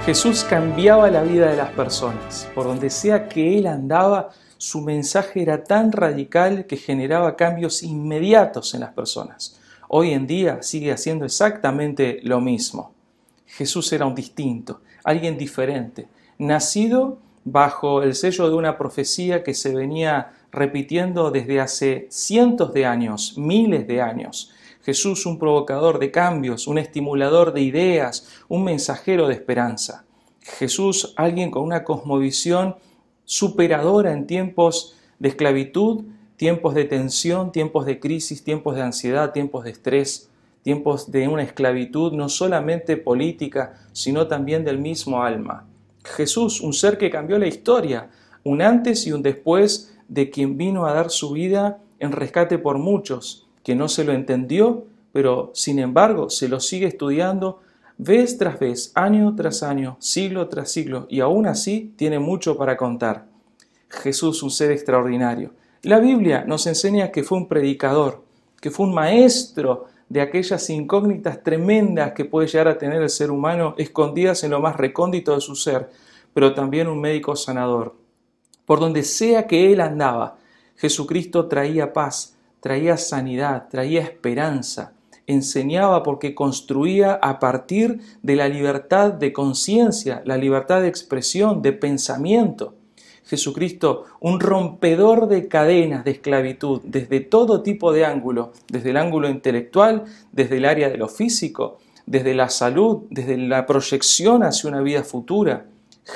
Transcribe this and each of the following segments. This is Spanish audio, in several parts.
Jesús cambiaba la vida de las personas. Por donde sea que Él andaba, su mensaje era tan radical que generaba cambios inmediatos en las personas. Hoy en día sigue haciendo exactamente lo mismo. Jesús era un distinto, alguien diferente, nacido bajo el sello de una profecía que se venía repitiendo desde hace cientos de años, miles de años. Jesús, un provocador de cambios, un estimulador de ideas, un mensajero de esperanza. Jesús, alguien con una cosmovisión superadora en tiempos de esclavitud, tiempos de tensión, tiempos de crisis, tiempos de ansiedad, tiempos de estrés, tiempos de una esclavitud no solamente política, sino también del mismo alma. Jesús, un ser que cambió la historia, un antes y un después de quien vino a dar su vida en rescate por muchos, que no se lo entendió, pero sin embargo se lo sigue estudiando vez tras vez, año tras año, siglo tras siglo, y aún así tiene mucho para contar. Jesús, un ser extraordinario. La Biblia nos enseña que fue un predicador, que fue un maestro de aquellas incógnitas tremendas que puede llegar a tener el ser humano escondidas en lo más recóndito de su ser, pero también un médico sanador. Por donde sea que Él andaba, Jesucristo traía paz, traía sanidad, traía esperanza, enseñaba porque construía a partir de la libertad de conciencia, la libertad de expresión, de pensamiento. Jesucristo, un rompedor de cadenas de esclavitud desde todo tipo de ángulo, desde el ángulo intelectual, desde el área de lo físico, desde la salud, desde la proyección hacia una vida futura.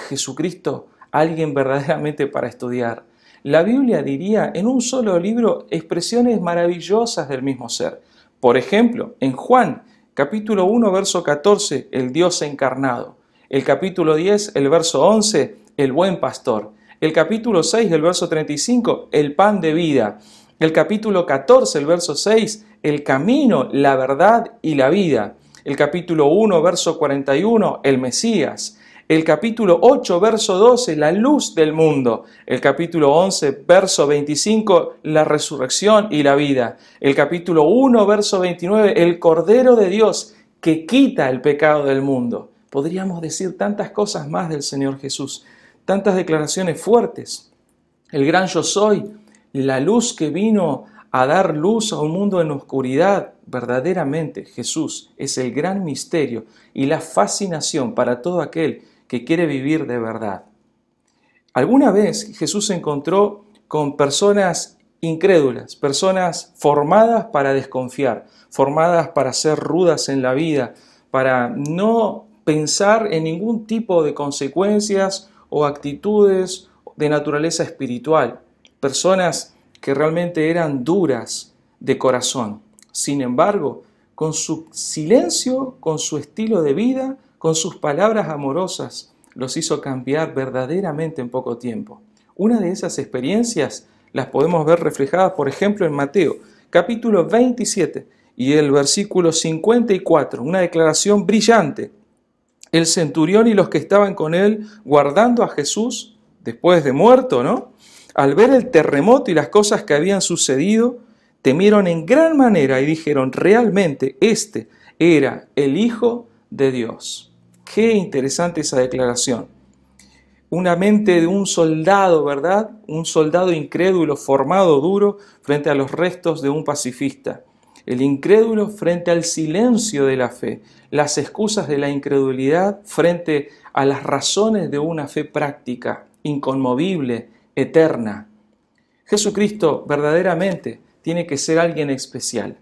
Jesucristo, alguien verdaderamente para estudiar. La Biblia diría en un solo libro expresiones maravillosas del mismo ser. Por ejemplo, en Juan, capítulo 1, verso 14, el Dios encarnado. El capítulo 10, el verso 11, el buen pastor. El capítulo 6, el verso 35, el pan de vida. El capítulo 14, el verso 6, el camino, la verdad y la vida. El capítulo 1, verso 41, el Mesías. El capítulo 8, verso 12, la luz del mundo. El capítulo 11, verso 25, la resurrección y la vida. El capítulo 1, verso 29, el Cordero de Dios que quita el pecado del mundo. Podríamos decir tantas cosas más del Señor Jesús, tantas declaraciones fuertes. El gran yo soy, la luz que vino a dar luz a un mundo en oscuridad. Verdaderamente Jesús es el gran misterio y la fascinación para todo aquel que quiere vivir de verdad. Alguna vez Jesús se encontró con personas incrédulas, personas formadas para desconfiar, formadas para ser rudas en la vida, para no pensar en ningún tipo de consecuencias o actitudes de naturaleza espiritual, personas que realmente eran duras de corazón. Sin embargo, con su silencio, con su estilo de vida, con sus palabras amorosas, los hizo cambiar verdaderamente en poco tiempo. Una de esas experiencias las podemos ver reflejadas, por ejemplo, en Mateo, capítulo 27 y el versículo 54, una declaración brillante. El centurión y los que estaban con él guardando a Jesús, después de muerto, ¿no? Al ver el terremoto y las cosas que habían sucedido, temieron en gran manera y dijeron, realmente este era el Hijo de Dios. Qué interesante esa declaración. Una mente de un soldado, ¿verdad? Un soldado incrédulo, formado duro, frente a los restos de un pacifista. El incrédulo frente al silencio de la fe, las excusas de la incredulidad frente a las razones de una fe práctica, inconmovible, eterna. Jesucristo verdaderamente tiene que ser alguien especial.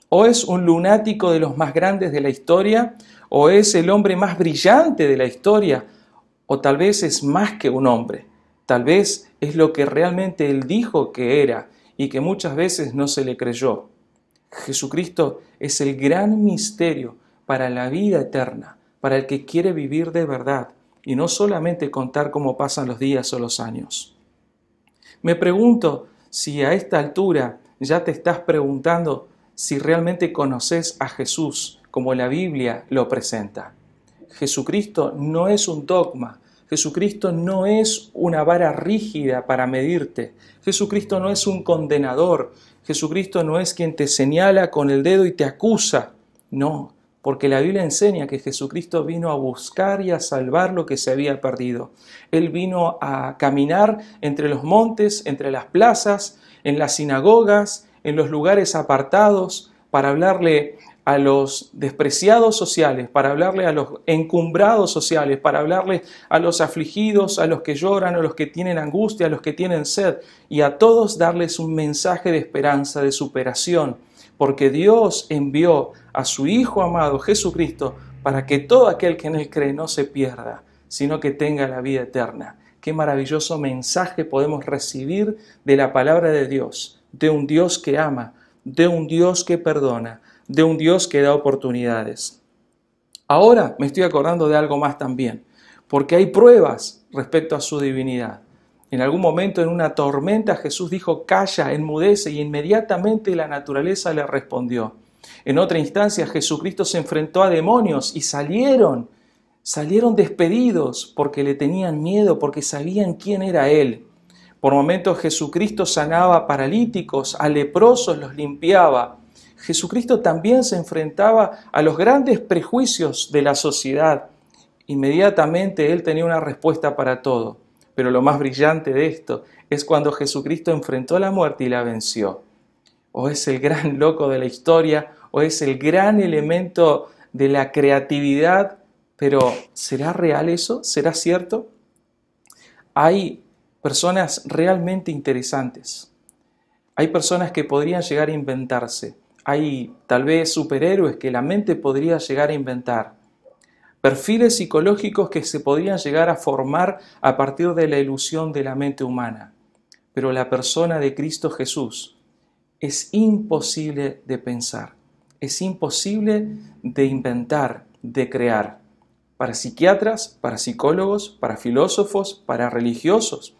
O es un lunático de los más grandes de la historia, o es el hombre más brillante de la historia, o tal vez es más que un hombre. Tal vez es lo que realmente él dijo que era y que muchas veces no se le creyó. Jesucristo es el gran misterio para la vida eterna, para el que quiere vivir de verdad y no solamente contar cómo pasan los días o los años. Me pregunto si a esta altura ya te estás preguntando si realmente conoces a Jesús como la Biblia lo presenta. Jesucristo no es un dogma, Jesucristo no es una vara rígida para medirte, Jesucristo no es un condenador, Jesucristo no es quien te señala con el dedo y te acusa. No, porque la Biblia enseña que Jesucristo vino a buscar y a salvar lo que se había perdido. Él vino a caminar entre los montes, entre las plazas, en las sinagogas, en los lugares apartados, para hablarle a los despreciados sociales, para hablarle a los encumbrados sociales, para hablarle a los afligidos, a los que lloran, a los que tienen angustia, a los que tienen sed, y a todos darles un mensaje de esperanza, de superación, porque Dios envió a su Hijo amado Jesucristo para que todo aquel que en Él cree no se pierda, sino que tenga la vida eterna. Qué maravilloso mensaje podemos recibir de la palabra de Dios, de un Dios que ama, de un Dios que perdona, de un Dios que da oportunidades. Ahora me estoy acordando de algo más también, porque hay pruebas respecto a su divinidad. En algún momento en una tormenta Jesús dijo, calla, enmudece, y inmediatamente la naturaleza le respondió. En otra instancia Jesucristo se enfrentó a demonios y salieron despedidos porque le tenían miedo, porque sabían quién era Él. Por momentos Jesucristo sanaba a paralíticos, a leprosos los limpiaba. Jesucristo también se enfrentaba a los grandes prejuicios de la sociedad. Inmediatamente Él tenía una respuesta para todo. Pero lo más brillante de esto es cuando Jesucristo enfrentó la muerte y la venció. O es el gran loco de la historia, o es el gran elemento de la creatividad, pero ¿será real eso? ¿Será cierto? Hay personas realmente interesantes. Hay personas que podrían llegar a inventarse. Hay tal vez superhéroes que la mente podría llegar a inventar. Perfiles psicológicos que se podrían llegar a formar a partir de la ilusión de la mente humana. Pero la persona de Cristo Jesús es imposible de pensar, es imposible de inventar, de crear. Para psiquiatras, para psicólogos, para filósofos, para religiosos,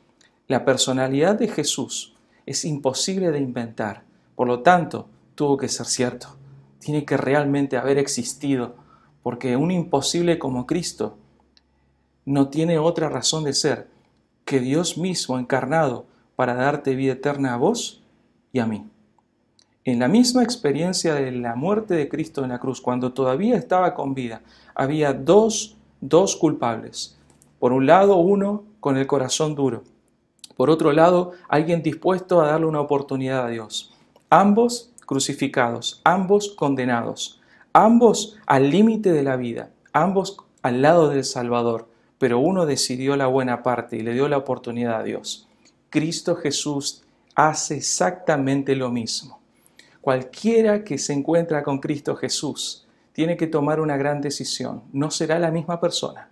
la personalidad de Jesús es imposible de inventar. Por lo tanto, tuvo que ser cierto. Tiene que realmente haber existido, porque un imposible como Cristo no tiene otra razón de ser que Dios mismo encarnado para darte vida eterna a vos y a mí. En la misma experiencia de la muerte de Cristo en la cruz, cuando todavía estaba con vida, había dos culpables. Por un lado, uno con el corazón duro. Por otro lado, alguien dispuesto a darle una oportunidad a Dios. Ambos crucificados, ambos condenados, ambos al límite de la vida, ambos al lado del Salvador, pero uno decidió la buena parte y le dio la oportunidad a Dios. Cristo Jesús hace exactamente lo mismo. Cualquiera que se encuentra con Cristo Jesús tiene que tomar una gran decisión. No será la misma persona.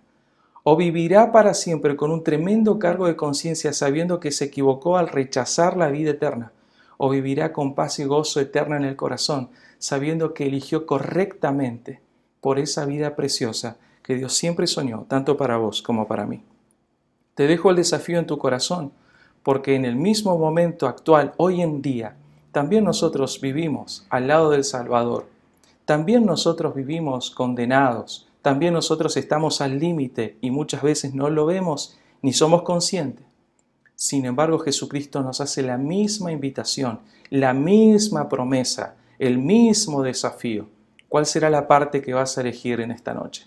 O vivirá para siempre con un tremendo cargo de conciencia sabiendo que se equivocó al rechazar la vida eterna. O vivirá con paz y gozo eterna en el corazón, sabiendo que eligió correctamente por esa vida preciosa que Dios siempre soñó, tanto para vos como para mí. Te dejo el desafío en tu corazón, porque en el mismo momento actual, hoy en día, también nosotros vivimos al lado del Salvador. También nosotros vivimos condenados. También nosotros estamos al límite y muchas veces no lo vemos ni somos conscientes. Sin embargo, Jesucristo nos hace la misma invitación, la misma promesa, el mismo desafío. ¿Cuál será la parte que vas a elegir en esta noche?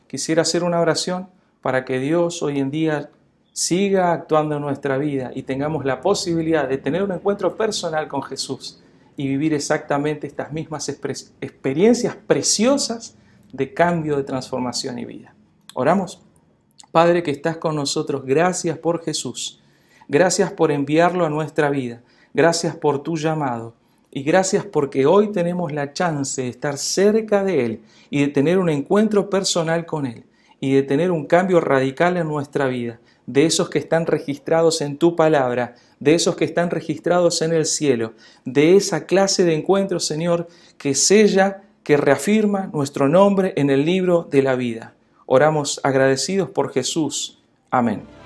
Quisiera hacer una oración para que Dios hoy en día siga actuando en nuestra vida y tengamos la posibilidad de tener un encuentro personal con Jesús y vivir exactamente estas mismas experiencias preciosas de cambio, de transformación y vida. Oramos. Padre que estás con nosotros, gracias por Jesús. Gracias por enviarlo a nuestra vida. Gracias por tu llamado. Y gracias porque hoy tenemos la chance de estar cerca de Él y de tener un encuentro personal con Él y de tener un cambio radical en nuestra vida, de esos que están registrados en tu palabra, de esos que están registrados en el cielo, de esa clase de encuentros, Señor, que sella, que reafirma nuestro nombre en el libro de la vida. Oramos agradecidos por Jesús. Amén.